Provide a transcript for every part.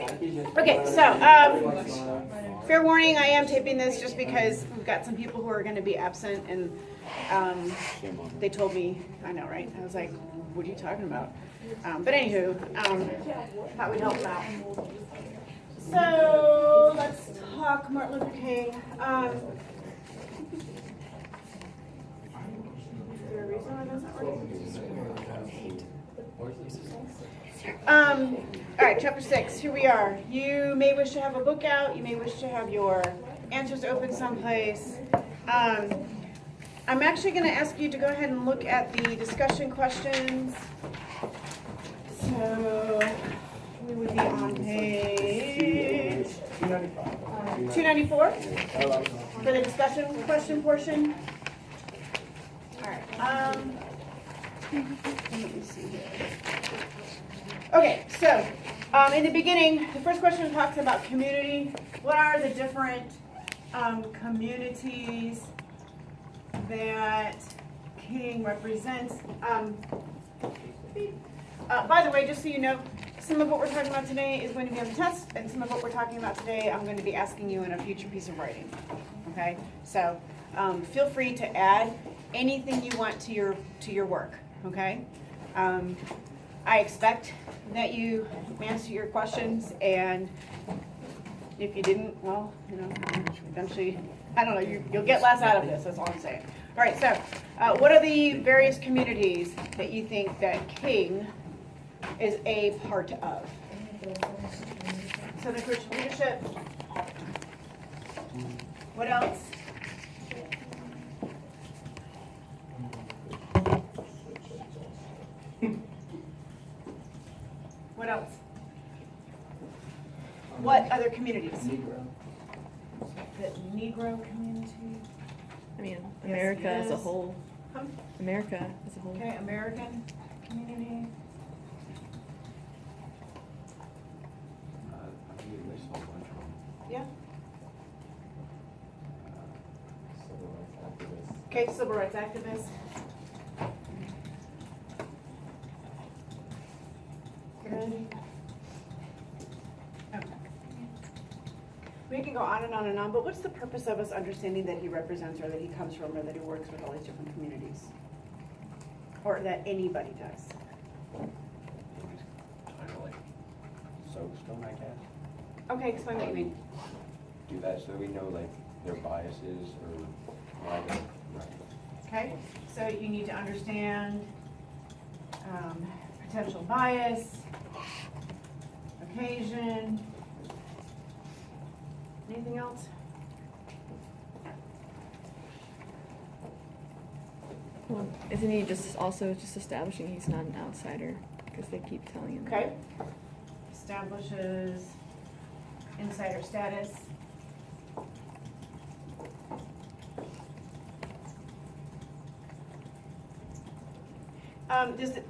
Okay, so fair warning, I am taping this just because we've got some people who are going to be absent, and they told me, I know, right? I was like, what are you talking about? But anywho, thought we'd help them out. So let's talk Martin Luther King. Is there a reason why that's not working? All right, chapter 6, here we are. You may wish to have a book out. You may wish to have your answers open someplace. I'm actually going to ask you to go ahead and look at the discussion questions. So we would be on page 294 for the discussion question portion. All right. Let me see here. Okay, so in the beginning, the first question talks about community. What are the different communities that King represents? By the way, just so you know, some of what we're talking about today is going to be on the test, and some of what we're talking about today I'm going to be asking you in a future piece of writing. Okay, so feel free to add anything you want to your work. Okay, I expect that you answer your questions, and if you didn't, well, you know, eventually, I don't know, you'll get less out of this. That's all I'm saying. All right, so what are the various communities that you think that King is a part of? Southern Christian Leadership. What else? What else? What other communities? Negro. The Negro community. I mean, America Yes, as a whole. Huh? America as a whole. Okay, American community. I think it lists a whole bunch of them. Yeah. Civil rights activists. Okay, civil rights activists. Good. Okay. We can go on and on and on, but what's the purpose of us understanding that he represents, or that he comes from, or that he works with all these different communities? Or that anybody does? Kind of like soapstone, I guess. Okay, explain what you mean. Do that so we know like their biases or why they're right. Okay, so you need to understand potential bias, occasion. Anything else? Well, isn't he just also just establishing he's not an outsider because they keep telling him? Okay. Establishes insider status.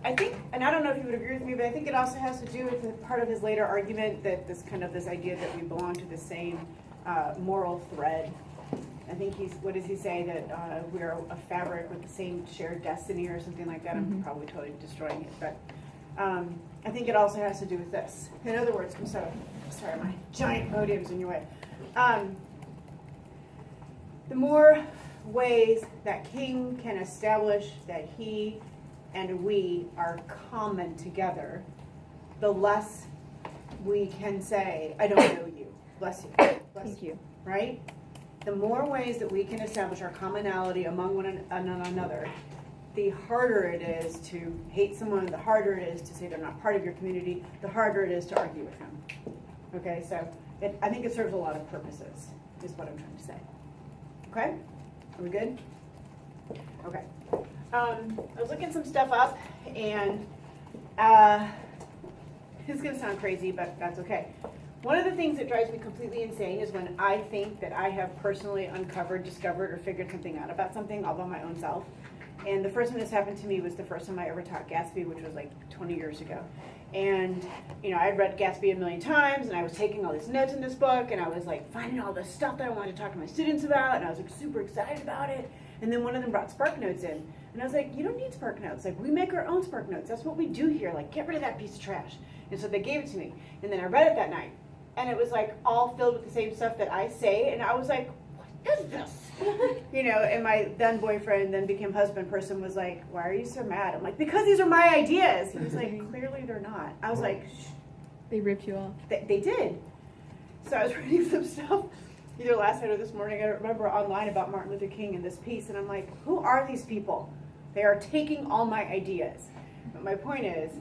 I think, and I don't know if you would agree with me, but I think it also has to do with the part of his later argument that this idea that we belong to the same moral thread. I think what does he say, that we're a fabric with the same shared destiny or something like that. I'm probably totally destroying it, but I think it also has to do with this. In other words, sorry, my giant podium's in your way. The more ways that King can establish that he and we are common together, the less we can say, I don't know you. Bless you. Thank you. Right? The more ways that we can establish our commonality among one another, the harder it is to hate someone, the harder it is to say they're not part of your community, the harder it is to argue with them. Okay, so I think it serves a lot of purposes, is what I'm trying to say. Okay? Are we good? Okay. I was looking some stuff up, and it's going to sound crazy, but that's okay. One of the things that drives me completely insane is when I think that I have personally uncovered, discovered, or figured something out about something all by my own self. And the first time this happened to me was the first time I ever taught Gatsby, which was like 20 years ago. And, you know, I'd read Gatsby a million times, and I was taking all these notes in this book, and I was like finding all this stuff that I wanted to talk to my students about, and I was like super excited about it. And then one of them brought Spark Notes in. And I was like, you don't need Spark Notes. Like, we make our own Spark Notes. That's what we do here. Like, get rid of that piece of trash. And so they gave it to me. And then I read it that night. and it was like all filled with the same stuff that I say, and I was like, what is this? You know, and my then boyfriend, then became husband person, was like, why are you so mad? I'm like, because these are my ideas. He was like, clearly they're not. I was like, shh. They ripped you off. They did. So I was reading some stuff either last night or this morning, I don't remember, online about Martin Luther King and this piece, and I'm like, who are these people? They are taking all my ideas. But my point is,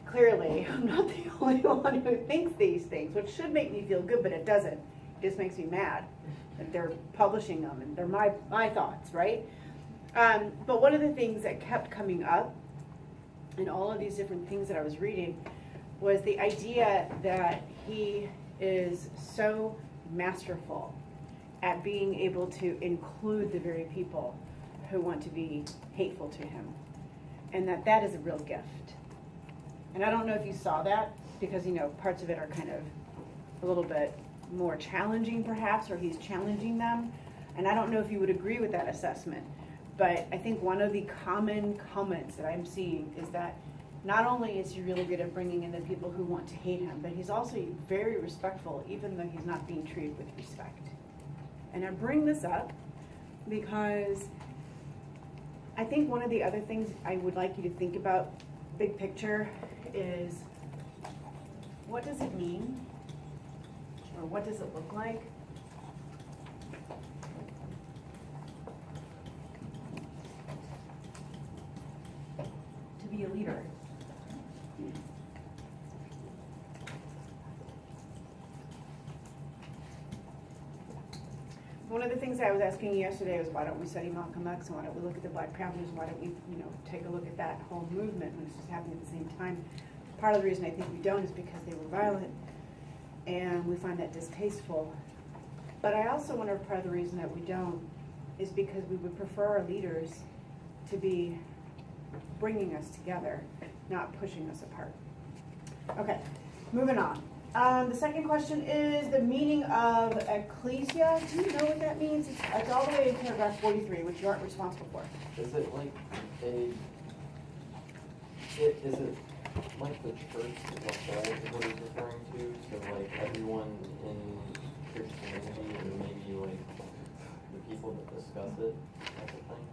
clearly, I'm not the only one who thinks these things, which should make me feel good, but it doesn't. It just makes me mad that they're publishing them, and they're my thoughts, right? But one of the things that kept coming up in all of these different things that I was reading was the idea that he is so masterful at being able to include the very people who want to be hateful to him, and that is a real gift. And I don't know if you saw that, because, you know, parts of it are kind of a little bit more challenging perhaps, or he's challenging them, and I don't know if you would agree with that assessment, but I think one of the common comments that I'm seeing is that not only is he really good at bringing in the people who want to hate him, but he's also very respectful, even though he's not being treated with respect. And I bring this up because I think one of the other things I would like you to think about, big picture, is what does it mean? Or what does it look like to be a leader? One of the things I was asking you yesterday was, why don't we study Malcolm X, and why don't we look at the Black Panthers, why don't we, you know, take a look at that whole movement when it's just happening at the same time? Part of the reason I think we don't is because they were violent, and we find that distasteful. But I also wonder if part of the reason that we don't is because we would prefer our leaders to be bringing us together, not pushing us apart. Okay, moving on. The second question is the meaning of ecclesia. Do you know what that means? It's all the way in paragraph 43, which you aren't responsible for. Is it like is it like the church as a whole is what he's referring to? So like everyone in Christianity and maybe like the people that discuss it, type of thing?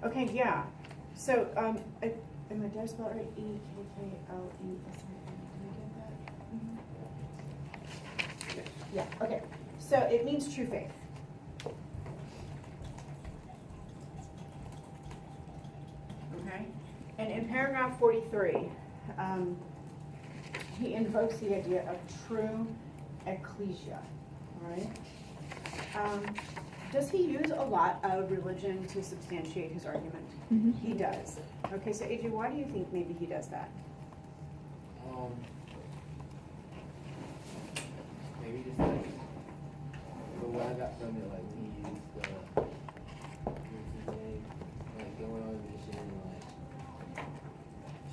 Okay, yeah. So, am I, did I spell it right? E-K-K-L-E-S-I-N. Did I get that? Yeah, okay. So it means true faith. Okay? And in paragraph 43, he invokes the idea of true ecclesia, all right? Does he use a lot of religion to substantiate his argument? Mm-hmm. He does. Okay, so AJ, why do you think maybe he does that? Maybe just like, but what I got from it, like he used like going on a mission and like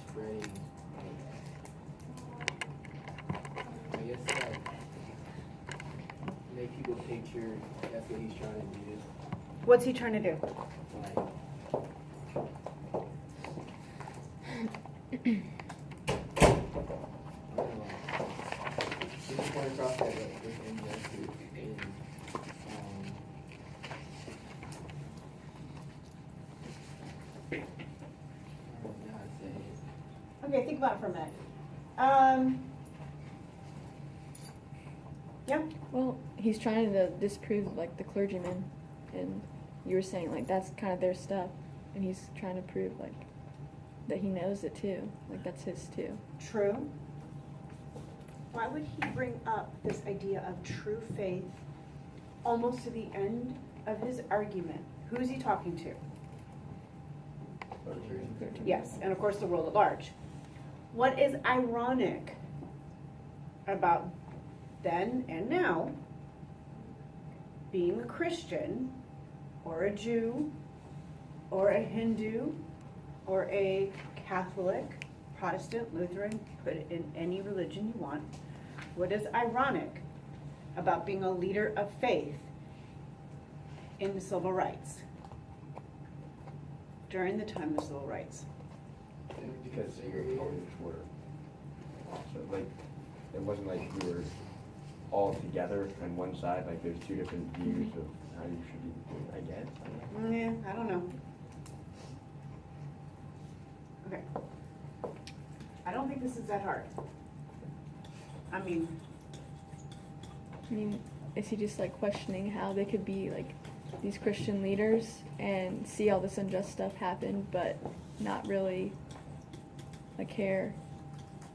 spreading, like, I guess like make people picture that's what he's trying to do. What's he trying to do? Like, I don't know. Just point across that with injustice and I don't know how to say it. Okay, think about it for a minute. Yeah. Well, he's trying to disprove like the clergymen, and you were saying like that's kind of their stuff, and he's trying to prove like that he knows it too, like that's his too. True. Why would he bring up this idea of true faith almost to the end of his argument? Who is he talking to? Yes, and of course the world at large. What is ironic about then and now being a Christian or a Jew or a Hindu or a Catholic, Protestant, Lutheran, put it in any religion you want. What is ironic about being a leader of faith in the civil rights during the time of civil rights? Because your opponents were, so like, it wasn't like you were all together on one side, like there's two different views of how you should be, I guess. I don't know. Yeah, I don't know. Okay. I don't think this is that hard. I mean, is he just like questioning how they could be like these Christian leaders and see all this unjust stuff happen, but not really like care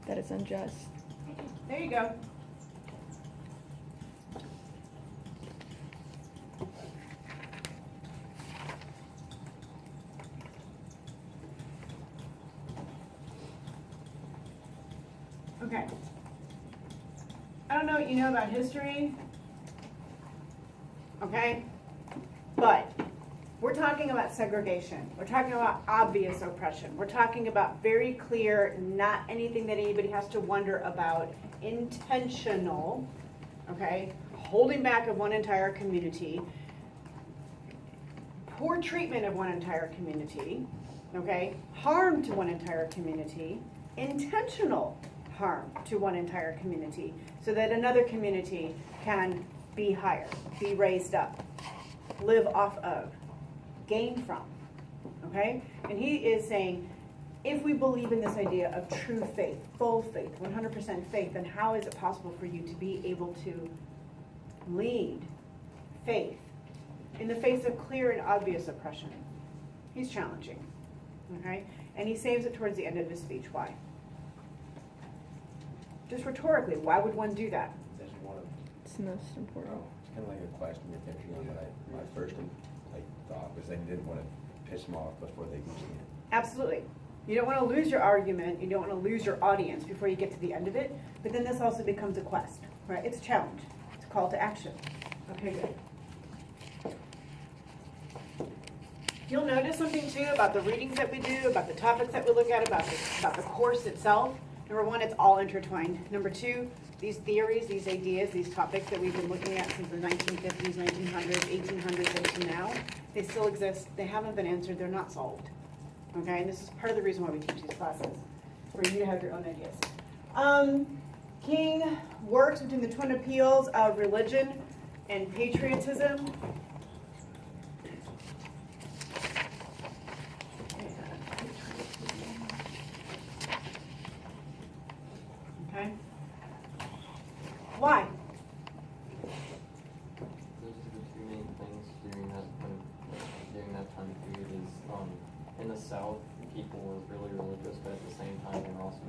that it's unjust? there you go. Okay. I don't know what you know about history, okay? But we're talking about segregation. We're talking about obvious oppression. We're talking about very clear, not anything that anybody has to wonder about, intentional, okay? Holding back of one entire community, poor treatment of one entire community, okay? Harm to one entire community, intentional harm to one entire community, so that another community can be higher, be raised up, live off of, gain from, okay? And he is saying, if we believe in this idea of true faith, full faith, 100% faith, then how is it possible for you to be able to lead faith in the face of clear and obvious oppression? He's challenging, okay? And he saves it towards the end of his speech. Why? Just rhetorically, why would one do that? That's one of, It's the most important. it's kind of like a question you're picturing on what my first thought was they didn't want to piss them off before they could see it. Absolutely. You don't want to lose your argument, you don't want to lose your audience before you get to the end of it, but then this also becomes a quest, right? It's a challenge. It's a call to action. Okay, good. You'll notice something too about the readings that we do, about the topics that we look at, about the course itself. Number one, it's all intertwined. Number two, these theories, these ideas, these topics that we've been looking at since the 1950s, 1900s, 1800s, and to now, they still exist. They haven't been answered. They're not solved. Okay, and this is part of the reason why we teach these classes, for you to have your own ideas. King works between the twin appeals of religion and patriotism. Okay. Why? Those are the two main things during that time period is, in the South, people were really religious, but at the same time, they were also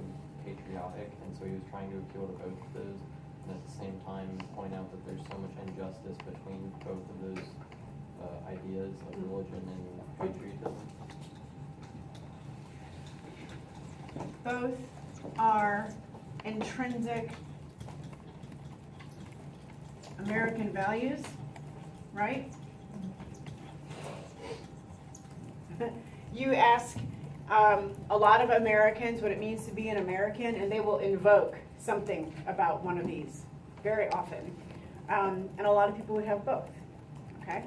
patriotic, and so he was trying to appeal to both of those, and at the same time, point out that there's so much injustice between both of those ideas of religion and patriotism. Both are intrinsic American values, right? You ask a lot of Americans what it means to be an American, and they will invoke something about one of these very often. And a lot of people would have both, okay?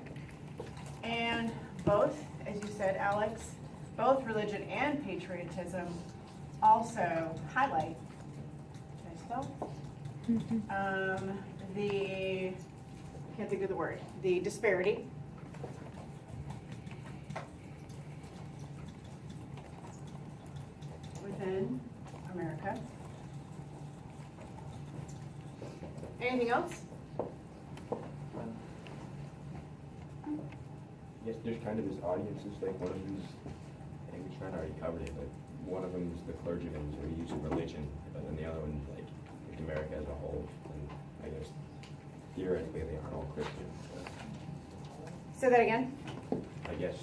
And both, as you said, Alex, both religion and patriotism also highlight, can I spell? The, can't think of the word, the disparity within America. Anything else? Yes, there's kind of this audiences, like one of these, and we kind of already covered it, but one of them is the clergymen, so we use religion, but then the other one, like America as a whole, and I guess theoretically they aren't all Christian. But Say that again. I guess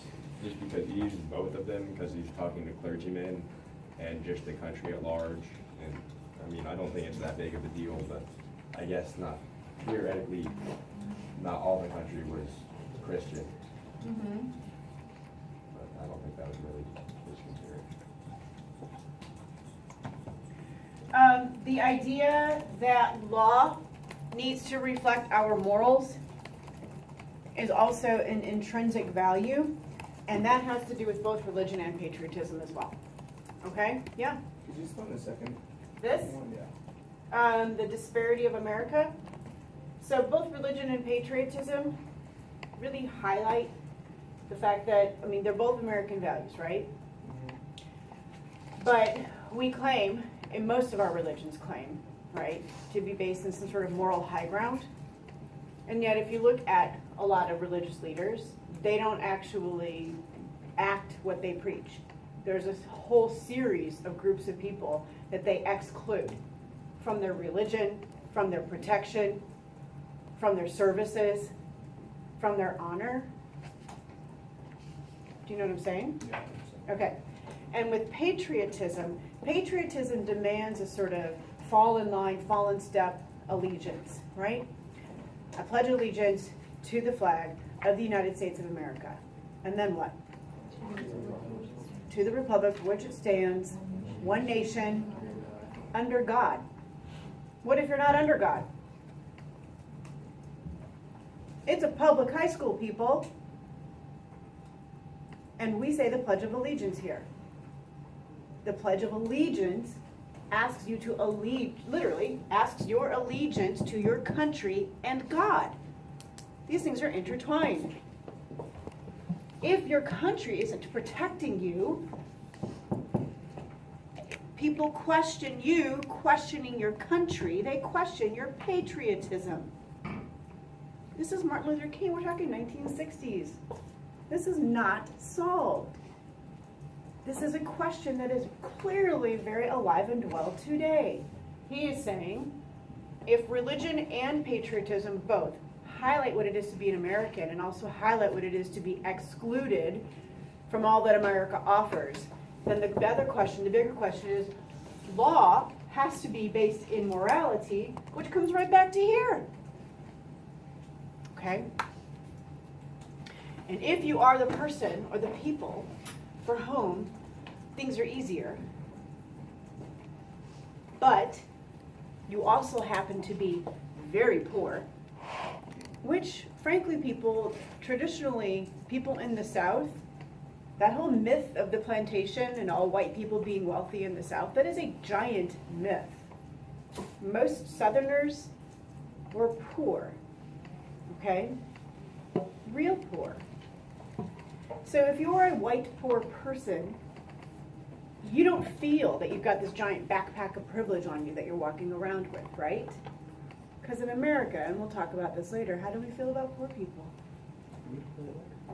just because he uses both of them, because he's talking to clergymen and just the country at large, and I mean, I don't think it's that big of a deal, but I guess not, theoretically, not all the country was Christian. Mm-hmm. But I don't think that was really his consideration. The idea that law needs to reflect our morals is also an intrinsic value, and that has to do with both religion and patriotism as well. Okay? Yeah? Could you spell in a second? This? One, yeah. The disparity of America. So both religion and patriotism really highlight the fact that, I mean, they're both American values, right? But we claim, and most of our religions claim, right, to be based in some sort of moral high ground. And yet if you look at a lot of religious leaders, they don't actually act what they preach. There's a whole series of groups of people that they exclude from their religion, from their protection, from their services, from their honor. Do you know what I'm saying? Yeah. Okay. And with patriotism, patriotism demands a sort of fall in line, fall in step allegiance, right? I pledge allegiance to the flag of the United States of America. And then what? To the republic for which it stands, one nation, under God. What if you're not under God? It's a public high school, people. And we say the Pledge of Allegiance here. The Pledge of Allegiance asks you to literally asks your allegiance to your country and God. These things are intertwined. If your country isn't protecting you, people question you, questioning your country. They question your patriotism. This is Martin Luther King. We're talking 1960s. This is not solved. This is a question that is clearly very alive and well today. He is saying, if religion and patriotism both highlight what it is to be an American and also highlight what it is to be excluded from all that America offers, then the other question, the bigger question is, law has to be based in morality, which comes right back to here. Okay? And if you are the person or the people for whom things are easier, but you also happen to be very poor, which frankly people, traditionally people in the South, that whole myth of the plantation and all white people being wealthy in the South, that is a giant myth. Most Southerners were poor, okay? Real poor. So if you're a white poor person, you don't feel that you've got this giant backpack of privilege on you that you're walking around with, right? Because in America, and we'll talk about this later, how do we feel about poor people?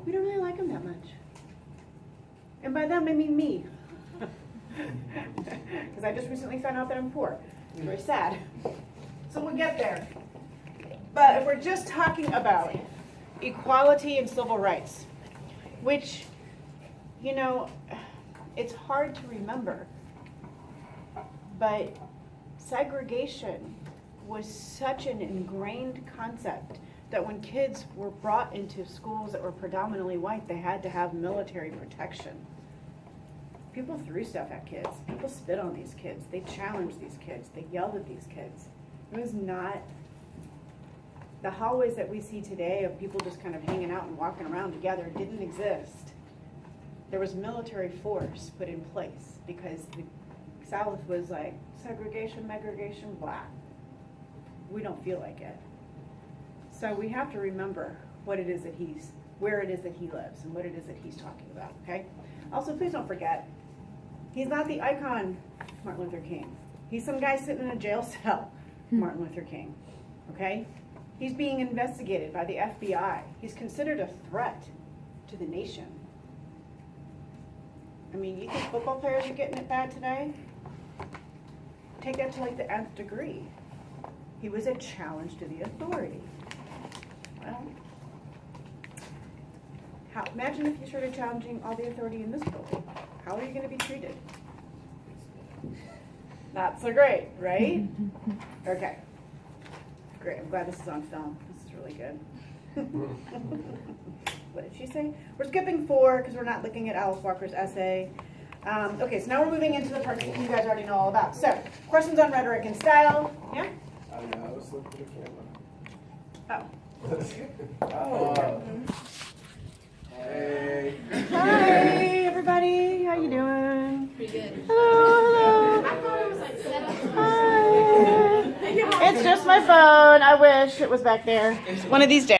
We don't really like them that much. And by them, I mean me. Because I just recently found out that I'm poor. It's very sad. So we'll get there. But if we're just talking about equality and civil rights, which, you know, it's hard to remember, but segregation was such an ingrained concept that when kids were brought into schools that were predominantly white, they had to have military protection. People threw stuff at kids. People spit on these kids. They challenged these kids. They yelled at these kids. It was not the hallways that we see today of people just kind of hanging out and walking around together didn't exist. There was military force put in place because the South was like segregation, blah. We don't feel like it. So we have to remember what it is that where it is that he lives and what it is that he's talking about, okay? Also, please don't forget, he's not the icon Martin Luther King. He's some guy sitting in a jail cell, Martin Luther King, okay? He's being investigated by the FBI. He's considered a threat to the nation. I mean, you think football players are getting it bad today? Take that to like the nth degree. He was a challenge to the authority. Well, imagine if you started challenging all the authority in this building. How are you going to be treated? Not so great, right? Okay. Great. I'm glad this is on film. This is really good. What did she say? We're skipping 4 because we're not looking at Alice Walker's essay. Okay, so now we're moving into the parts that you guys already know all about. So, questions on rhetoric and style. Yeah? I don't know, I was looking at the Oh. camera. Hey. Hi, everybody. How you doing? Pretty good. Hello. I thought it was like set up. Hi. It's just my phone. I wish it was back there. One of these days.